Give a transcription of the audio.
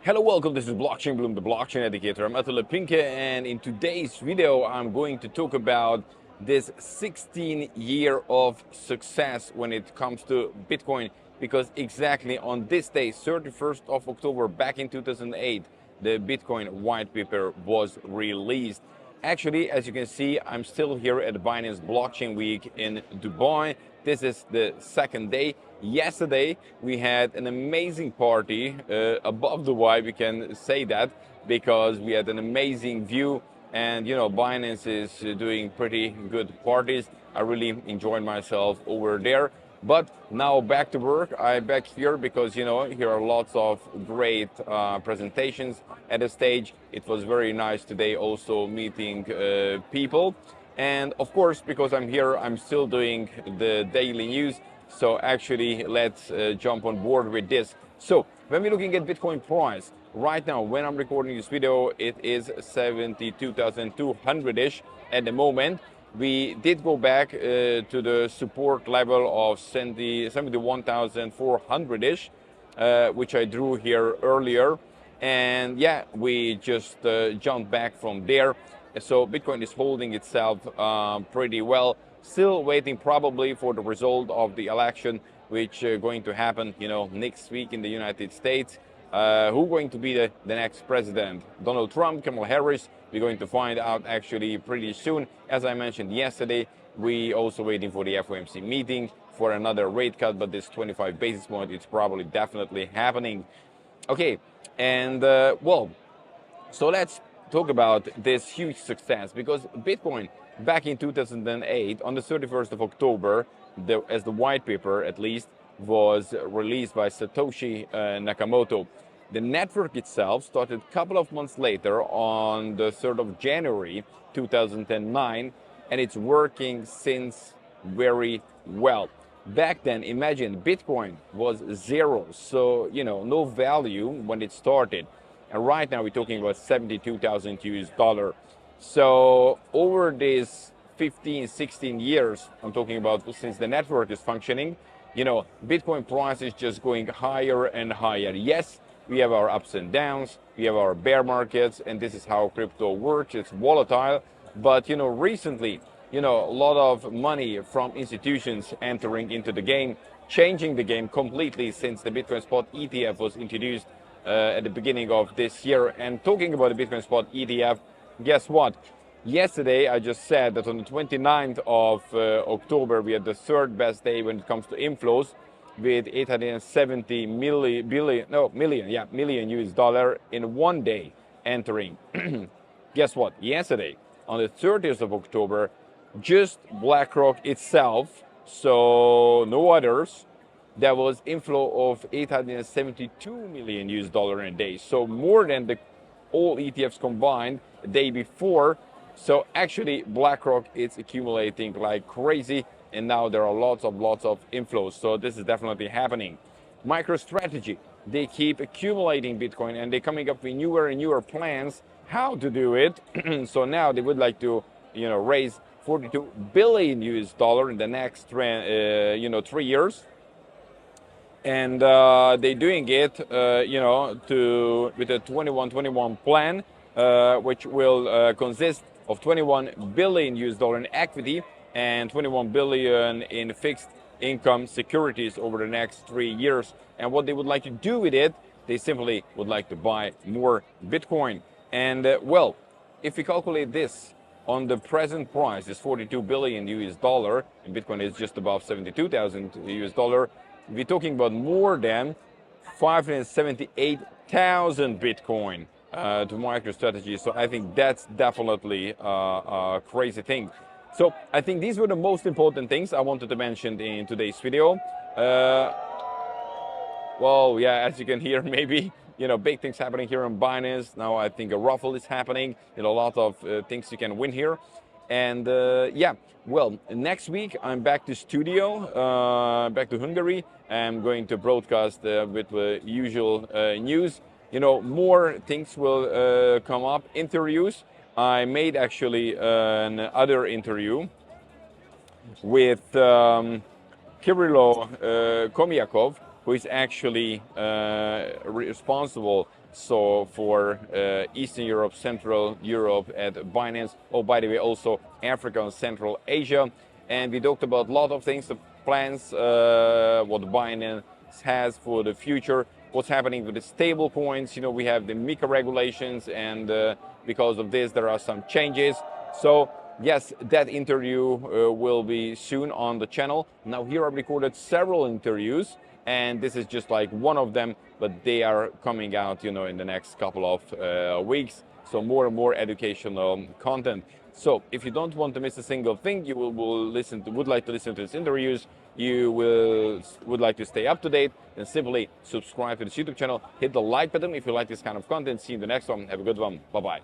Hello, welcome. This is Blockchain Bloom, the blockchain educator. I'm Attila Pinke, and in today's video, I'm going to talk about this 16-year of success when it comes to Bitcoin, because exactly on this day, 31st of October, back in 2008, the Bitcoin white paper was released. Actually, as you can see, I'm still here at Binance Blockchain Week in Dubai. This is the second day. Yesterday, we had an amazing party above Dubai, we can say that, because we had an amazing view. And, you know, Binance is doing pretty good parties. I really enjoyed myself over there. But now back to work. I'm back here because, you know, here are lots of great presentations at the stage. It was very nice today also meeting people. And of course, because I'm here, I'm still doing the daily news. So actually, let's jump on board with this. So when we're looking at Bitcoin price, right now, when I'm recording this video, it is 72,200-ish at the moment. We did go back to the support level of 71,400-ish, which I drew here earlier. And yeah, we just jumped back from there. So Bitcoin is holding itself pretty well. Still waiting probably for the result of the election, which going to happen, you know, next week in the United States. Who's going to be the next president? Donald Trump, Kamala Harris? We're going to find out actually pretty soon. As I mentioned yesterday, we also waiting for the FOMC meeting for another rate cut, but this 25 basis point, it's probably definitely happening. Okay, and well, so let's talk about this huge success, because Bitcoin back in 2008 on the 31st of October, as the white paper at least, was released by Satoshi Nakamoto. The network itself started a couple of months later on the 3rd of January 2009, and it's working since very well. Back then, imagine Bitcoin was zero, so, you know, no value when it started. And right now we're talking about 72,000 US dollar. So over these 15, 16 years, I'm talking about since the network is functioning, you know, Bitcoin price is just going higher and higher. Yes, we have our ups and downs, we have our bear markets, and this is how crypto works. It's volatile. But, you know, recently, you know, a lot of money from institutions entering into the game, changing the game completely since the Bitcoin Spot ETF was introduced at the beginning of this year. And talking about the Bitcoin Spot ETF, guess what? Yesterday, I just said that on the 29th of October, we had the third best day when it comes to inflows, with 870 million US dollar in one day entering. Guess what? Yesterday, on the 30th of October, just BlackRock itself, so no others, there was inflow of 872 million US dollar in a day. So more than the all ETFs combined the day before. So actually BlackRock is accumulating like crazy, and now there are lots of inflows. So this is definitely happening. MicroStrategy, they keep accumulating Bitcoin, and they're coming up with newer and newer plans how to do it. So now they would like to, you know, raise 42 billion US dollar in the next 3 years. And they're doing it, you know, with a 21-21 plan, which will consist of 21 billion US dollar in equity and 21 billion in fixed income securities over the next 3 years. And what they would like to do with it, they simply would like to buy more Bitcoin. And well, if we calculate this on the present price, is 42 billion US dollar, and Bitcoin is just above 72,000 US dollar, we're talking about more than 578,000 Bitcoin to MicroStrategy. So I think that's definitely a crazy thing. So I think these were the most important things I wanted to mention in today's video. Well, yeah, as you can hear, maybe, you know, big things happening here on Binance. Now I think a raffle is happening, you know, a lot of things you can win here. And yeah, well, next week I'm back to studio, back to Hungary. I'm going to broadcast with the usual news. You know, more things will come up, interviews. I made actually another interview with Kyrylo Khomiakov, who is actually responsible So for Eastern Europe, Central Europe at Binance. Oh, by the way, also Africa and Central Asia. And we talked about a lot of things, the plans, what Binance has for the future, what's happening with the stable coins. You know, we have the MiCA regulations, and because of this, there are some changes. So yes, that interview will be soon on the channel. Now here I've recorded several interviews, and this is just like one of them, but they are coming out, you know, in the next couple of weeks. So more and more educational content. So if you don't want to miss a single thing, you would like to listen to these interviews, would like to stay up to date, then simply subscribe to this YouTube channel, hit the like button if you like this kind of content. See you in the next one. Have a good one. Bye-bye.